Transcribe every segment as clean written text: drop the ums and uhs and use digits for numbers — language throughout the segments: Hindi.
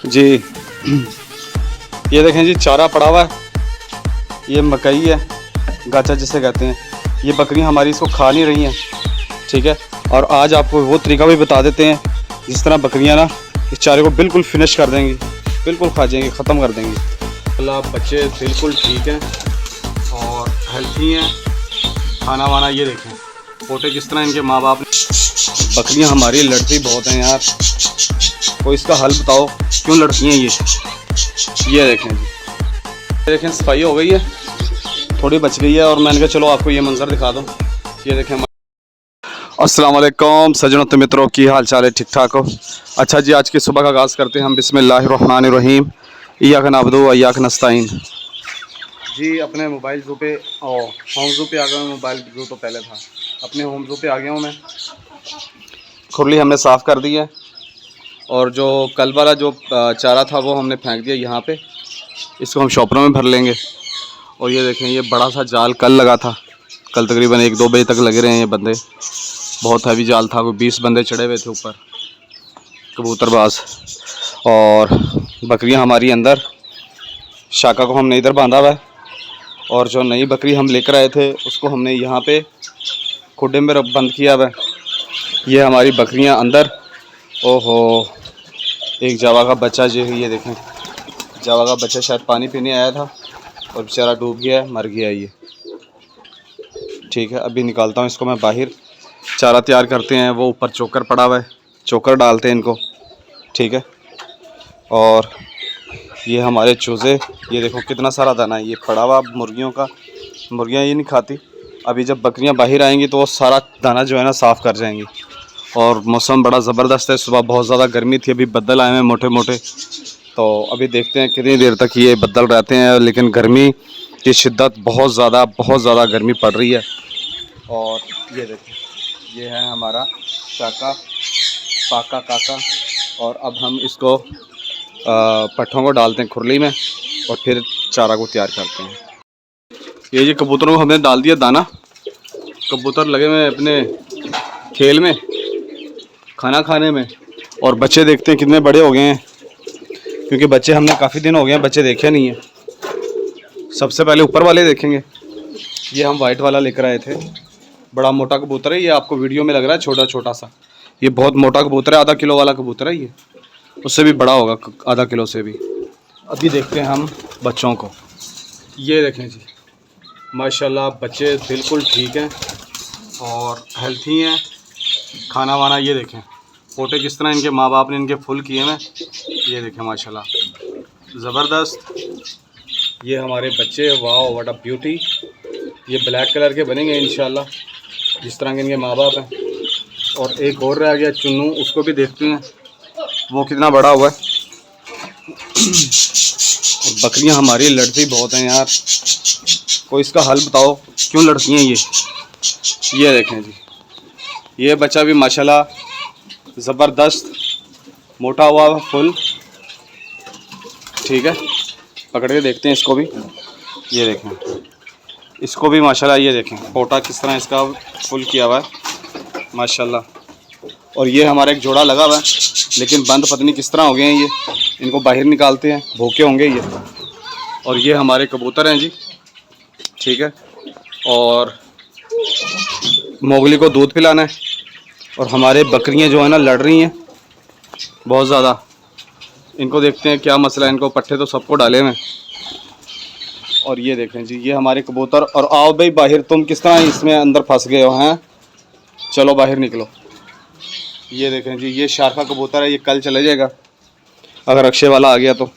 जी ये देखें जी, चारा पड़ा हुआ है, ये मकई है, गाचा जिसे कहते हैं। ये बकरियां हमारी इसको खा नहीं रही हैं, ठीक है। और आज आपको वो तरीका भी बता देते हैं जिस तरह बकरियां ना इस चारे को बिल्कुल फिनिश कर देंगी, बिल्कुल खा जाएंगी, ख़त्म कर देंगी। अल्लाह, बच्चे बिल्कुल ठीक हैं और हेल्थी हैं। खाना वाना ये देखें, पोटे किस तरह इनके माँ बाप। बकरियां हमारी लड़ती बहुत हैं यार, कोई इसका हल बताओ, क्यों लड़ती हैं ये देखें जी, ये देखें सफाई हो गई है, थोड़ी बच गई है और मैंने कहा चलो आपको ये मंजर दिखा दूँ। ये देखें। अस्सलाम वालेकुम सज्जनों तो मित्रों, की हाल चाल है, ठीक ठाक हो? अच्छा जी, आज की सुबह का आगाज़ करते हैं हम बिस्मिल्लाहिर्रहमानिर्रहीम, इय्याक नअबुदु व इय्याक नस्तईन। जी अपने मोबाइल जू पे और होम जू पे आ गया हूँ। मोबाइल जू तो पहले था, अपने होम जू पे आ गया हूँ मैं। खुरली हमने साफ़ कर दी है और जो कल वाला जो चारा था वो हमने फेंक दिया यहाँ पे। इसको हम शॉपरों में भर लेंगे। और ये देखें, ये बड़ा सा जाल कल लगा था, कल तकरीबन 1-2 बजे तक लगे रहे हैं ये बंदे। बहुत हैवी जाल था, कोई 20 बंदे चढ़े हुए थे ऊपर, कबूतरबाज। और बकरियां हमारी अंदर, शाका को हमने इधर बांधा हुआ है और जो नई बकरी हम लेकर आए थे उसको हमने यहाँ पे खुड्डे में बंद किया हुआ है। ये हमारी बकरियां अंदर। ओहो, एक जावा का बच्चा जो है, ये देखें, जावा का बच्चा शायद पानी पीने आया था और बेचारा डूब गया है, मर गया है ये, ठीक है। अभी निकालता हूँ इसको मैं बाहर, चारा तैयार करते हैं। वो ऊपर चोकर पड़ा हुआ है, चोकर डालते हैं इनको, ठीक है। और ये हमारे चूज़े, ये देखो कितना सारा दाना है ये पड़ा हुआ मुर्गियों का। मुर्गियाँ ये नहीं खाती। अभी जब बकरियाँ बाहर आएंगी तो वो सारा दाना जो है ना साफ़ कर जाएंगी। और मौसम बड़ा ज़बरदस्त है, सुबह बहुत ज़्यादा गर्मी थी, अभी बद्दल आए हैं मोटे मोटे। तो अभी देखते हैं कितनी देर तक ये बद्दल रहते हैं, लेकिन गर्मी की शिद्दत बहुत ज़्यादा गर्मी पड़ रही है। और ये देखिए, ये है हमारा शाका पाका काका। और अब हम इसको पट्ठों को डालते हैं खुरली में और फिर चारा को तैयार करते हैं। ये जी कबूतरों को हमने डाल दिया दाना। कबूतर लगे हुए अपने खेल में, खाना खाने में। और बच्चे देखते हैं कितने बड़े हो गए हैं, क्योंकि बच्चे हमने काफ़ी दिन हो गए हैं बच्चे देखे नहीं हैं। सबसे पहले ऊपर वाले देखेंगे। ये हम वाइट वाला लेकर आए थे, बड़ा मोटा कबूतर है ये, आपको वीडियो में लग रहा है छोटा छोटा सा, ये बहुत मोटा कबूतर है, आधा किलो वाला कबूतर है ये, उससे भी बड़ा होगा, आधा किलो से भी। अभी देखते हैं हम बच्चों को। ये देखें जी, माशाल्लाह बच्चे बिल्कुल ठीक हैं और हेल्थी हैं। खाना वाना ये देखें, पोटे किस तरह इनके माँ बाप ने इनके फुल किए हैं, ये देखें माशाल्लाह ज़बरदस्त। ये हमारे बच्चे, वाह व्हाट अ ब्यूटी। ये ब्लैक कलर के बनेंगे इंशाल्लाह, जिस तरह के इनके माँ बाप हैं। और एक और रह गया चुन्नू, उसको भी देखते हैं वो कितना बड़ा हुआ है। और बकरियां हमारी लड़ती बहुत हैं यार, कोई इसका हल बताओ, क्यों लड़ती हैं ये देखें जी, ये बच्चा भी माशाल्लाह ज़बरदस्त मोटा हुआ फुल, ठीक है। पकड़ के देखते हैं इसको भी, ये देखें इसको भी माशाल्लाह, ये देखें पोटा किस तरह इसका फुल किया हुआ है माशाल्लाह। और ये हमारा एक जोड़ा लगा हुआ है, लेकिन बंद पता नहीं किस तरह हो गए हैं ये, इनको बाहर निकालते हैं, भूखे होंगे ये। और ये हमारे कबूतर हैं जी, ठीक है। और मोगली को दूध पिलाना है। और हमारे बकरियां जो है ना लड़ रही हैं बहुत ज़्यादा, इनको देखते हैं क्या मसला है। इनको पट्टे तो सबको डाले हुए। और ये देखें जी, ये हमारे कबूतर। और आओ भाई बाहर, तुम किस तरह इसमें अंदर फंस गए हो हैं, चलो बाहर निकलो। ये देखें जी, ये शारखा कबूतर है, ये कल चले जाएगा अगर अक्षय वाला आ गया तो,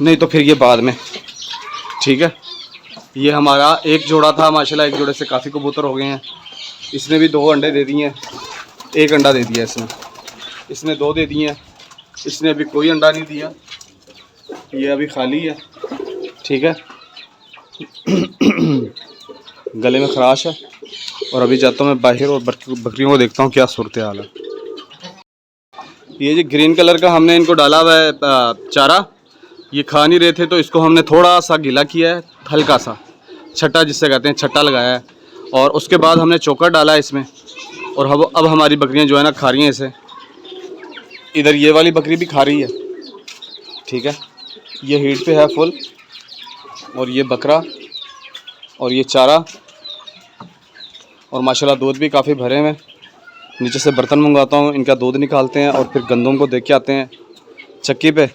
नहीं तो फिर ये बाद में, ठीक है। ये हमारा एक जोड़ा था माशाल्लाह, एक जोड़े से काफ़ी कबूतर हो गए हैं। इसने भी 2 अंडे दे दिए हैं, 1 अंडा दे दिया इसने 2 दे दिए हैं, इसने अभी कोई अंडा नहीं दिया, ये अभी खाली है, ठीक है। गले में खराश है। और अभी जाता हूँ मैं बाहर और बकरियों को देखता हूँ क्या सूरत हाल है। ये जी ग्रीन कलर का हमने इनको डाला हुआ है चारा, ये खा नहीं रहे थे तो इसको हमने थोड़ा सा गीला किया है, हल्का सा छट्टा जिससे कहते हैं, छट्टा लगाया है। और उसके बाद हमने चोकर डाला है इसमें। और अब हमारी बकरियां जो है ना खा रही हैं इसे। इधर ये वाली बकरी भी खा रही है, ठीक है। ये हीट पे है फुल, और ये बकरा और ये चारा, और माशाल्लाह दूध भी काफ़ी भरे हुए। नीचे से बर्तन मंगवाता हूँ, इनका दूध निकालते हैं और फिर गंदम को देख के आते हैं चक्की पे।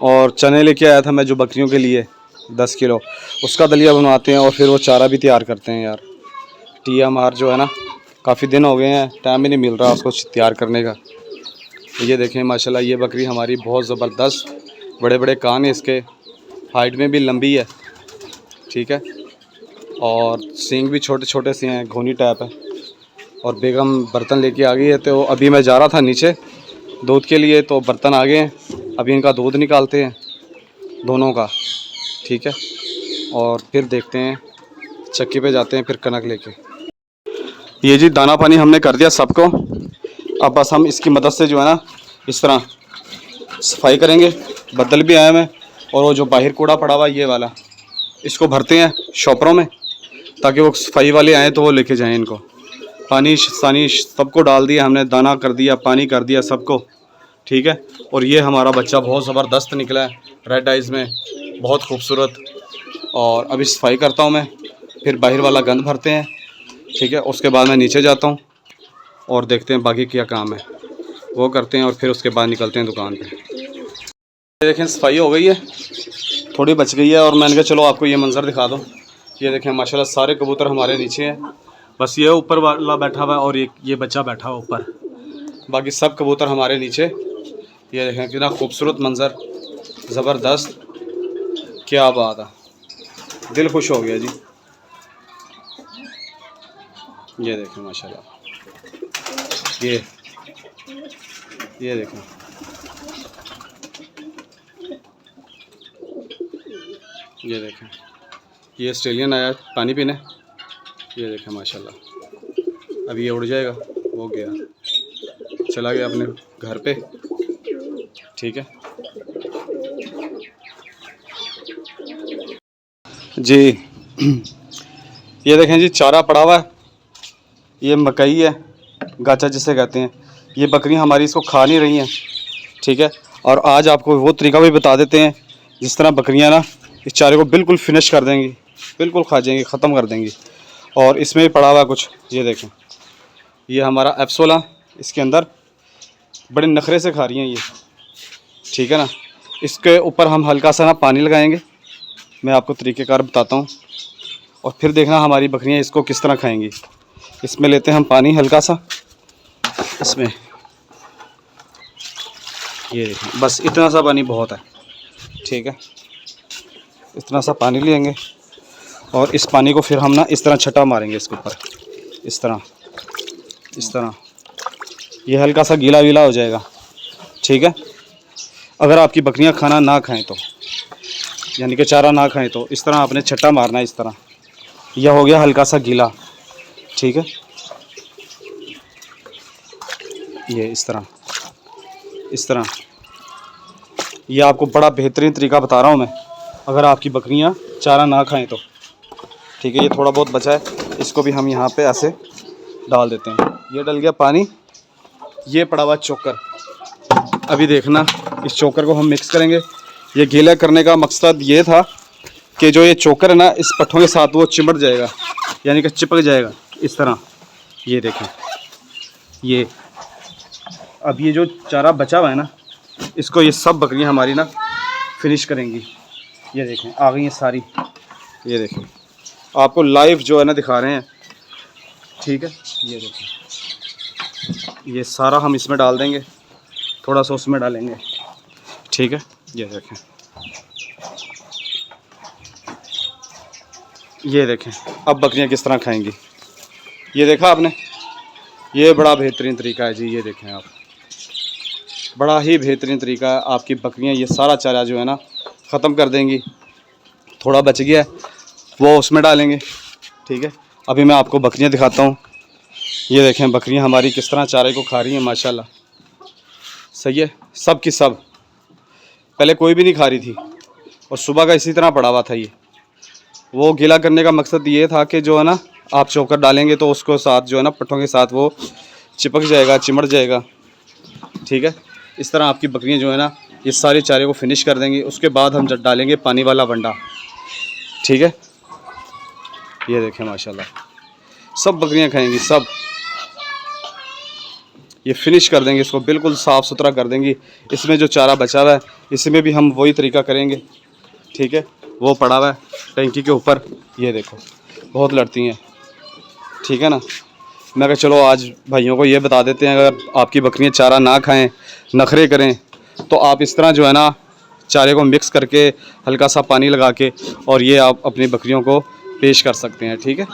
और चने लेके आया था मैं जो बकरियों के लिए 10 किलो, उसका दलिया बनवाते हैं और फिर वो चारा भी तैयार करते हैं। यार TMR जो है ना, काफ़ी दिन हो गए हैं, टाइम ही नहीं मिल रहा उसको तैयार करने का। ये देखें माशाल्लाह, ये बकरी हमारी बहुत ज़बरदस्त, बड़े बड़े कान हैं इसके, हाइट में भी लंबी है, ठीक है। और सींग भी छोटे छोटे से हैं, घोनी टाइप है। और बेगम बर्तन लेके आ गई है, तो अभी मैं जा रहा था नीचे दूध के लिए, तो बर्तन आ गए हैं, अभी इनका दूध निकालते हैं दोनों का, ठीक है। और फिर देखते हैं, चक्की पे जाते हैं फिर कनक लेके। ये जी दाना पानी हमने कर दिया सबको, अब बस हम इसकी मदद से जो है ना इस तरह सफाई करेंगे। बदल भी आया मैं, और वो जो बाहर कूड़ा पड़ा हुआ ये वाला, इसको भरते हैं शॉपरों में, ताकि वो सफाई वाले आएँ तो वो लेके जाएं इनको। पानी सानी सबको डाल दिया हमने, दाना कर दिया, पानी कर दिया सबको, ठीक है। और ये हमारा बच्चा बहुत ज़बरदस्त निकला है, रेड आइज़ में, बहुत खूबसूरत। और अभी सफाई करता हूँ मैं, फिर बाहर वाला गंद भरते हैं, ठीक है। उसके बाद मैं नीचे जाता हूँ और देखते हैं बाकी क्या काम है वो करते हैं, और फिर उसके बाद निकलते हैं दुकान पे। देखें सफाई हो गई है, थोड़ी बच गई है, और मैंने कहा चलो आपको ये मंज़र दिखा दूँ। ये देखें माशाल्लाह सारे कबूतर हमारे नीचे हैं, बस ये ऊपर वाला बैठा हुआ है और ये बच्चा बैठा हुआ ऊपर, बाकी सब कबूतर हमारे नीचे। ये देखें कितना खूबसूरत मंज़र, ज़बरदस्त, क्या बात है, दिल खुश हो गया जी। ये देखें माशाल्लाह, ये देखें, ये देखें, ये ऑस्ट्रेलियन आया पानी पीने। ये देखें माशाल्लाह, अब ये उड़ जाएगा, वो गया, चला गया अपने घर पे, ठीक है जी। ये देखें जी चारा पड़ा हुआ है, ये मकई है, गाचा जिसे कहते हैं। ये बकरियां हमारी इसको खा नहीं रही हैं, ठीक है। और आज आपको वो तरीका भी बता देते हैं जिस तरह बकरियां ना इस चारे को बिल्कुल फिनिश कर देंगी, बिल्कुल खा जाएंगी, ख़त्म कर देंगी। और इसमें भी पड़ा हुआ कुछ, ये देखें, ये हमारा F16, इसके अंदर बड़े नखरे से खा रही हैं ये, ठीक है ना। इसके ऊपर हम हल्का सा ना पानी लगाएंगे, मैं आपको तरीक़ेकार बताता हूँ, और फिर देखना हमारी बकरियाँ इसको किस तरह खाएंगी। इसमें लेते हैं हम पानी हल्का सा, इसमें ये देखें, बस इतना सा पानी बहुत है, ठीक है। इतना सा पानी लेंगे और इस पानी को फिर हम ना इस तरह छटा मारेंगे इसके ऊपर, इस तरह ये हल्का सा गीला गीला हो जाएगा, ठीक है। अगर आपकी बकरियां खाना ना खाएं तो, यानी कि चारा ना खाएं तो इस तरह आपने छट्टा मारना है, इस तरह। यह हो गया हल्का सा गीला, ठीक है। ये इस तरह ये आपको बड़ा बेहतरीन तरीका बता रहा हूँ मैं, अगर आपकी बकरियां चारा ना खाएं तो, ठीक है। ये थोड़ा बहुत बचा है, इसको भी हम यहाँ पे ऐसे डाल देते हैं। ये डल गया पानी, ये पड़ा हुआ चोकर। अभी देखना, इस चोकर को हम मिक्स करेंगे। ये गीला करने का मकसद ये था कि जो ये चोकर है ना इस पट्ठों के साथ वो चिमट जाएगा, यानी कि चिपक जाएगा इस तरह। ये देखें, ये अब ये जो चारा बचा हुआ है ना, इसको ये सब बकरियां हमारी ना फिनिश करेंगी। ये देखें आ गई हैं सारी, ये देखें आपको लाइव जो है ना दिखा रहे हैं, ठीक है। ये देखें, ये सारा हम इसमें डाल देंगे, थोड़ा सा उसमें डालेंगे, ठीक है। ये देखें, ये देखें अब बकरियां किस तरह खाएंगी। ये देखा आपने, ये बड़ा बेहतरीन तरीका है जी। ये देखें आप, बड़ा ही बेहतरीन तरीका है। आपकी बकरियां ये सारा चारा जो है ना ख़त्म कर देंगी। थोड़ा बच गया है वो उसमें डालेंगे, ठीक है। अभी मैं आपको बकरियां दिखाता हूँ। ये देखें बकरियां हमारी किस तरह चारे को खा रही हैं, माशाल्लाह सही है। सब की सब, पहले कोई भी नहीं खा रही थी और सुबह का इसी तरह पड़ा हुआ था। ये वो गीला करने का मकसद ये था कि जो है ना आप चोकर डालेंगे तो उसको साथ जो है ना पट्ठों के साथ वो चिपक जाएगा, चिमट जाएगा, ठीक है। इस तरह आपकी बकरियां जो है ना ये सारे चारे को फिनिश कर देंगे। उसके बाद हम जब डालेंगे पानी वाला वंडा, ठीक है। ये देखें माशाल्लाह सब बकरियां खाएंगी सब। ये फिनिश कर देंगे, इसको बिल्कुल साफ़ सुथरा कर देंगे। इसमें जो चारा बचा हुआ है इसमें भी हम वही तरीका करेंगे, ठीक है। वो पड़ा हुआ है टंकी के ऊपर, ये देखो बहुत लड़ती हैं, ठीक है ना। मैं कहा चलो आज भाइयों को ये बता देते हैं, अगर आपकी बकरियां चारा ना खाएं, नखरे करें, तो आप इस तरह जो है ना चारे को मिक्स करके हल्का सा पानी लगा के और ये आप अपनी बकरियों को पेश कर सकते हैं, ठीक है।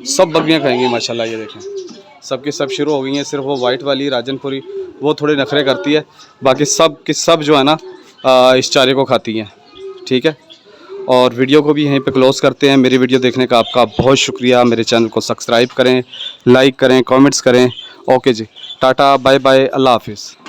सब बकरियां खाएंगी माशाल्लाह। ये देखें सब की सब शुरू हो गई हैं। सिर्फ वो वाइट वाली राजनपुरी वो थोड़े नखरे करती है, बाकी सब की सब जो है ना इस चारे को खाती हैं, ठीक है। और वीडियो को भी यहीं पे क्लोज़ करते हैं। मेरी वीडियो देखने का आपका बहुत शुक्रिया। मेरे चैनल को सब्सक्राइब करें, लाइक करें, कमेंट्स करें। ओके जी, टाटा बाय बाय, अल्लाह हाफिज़।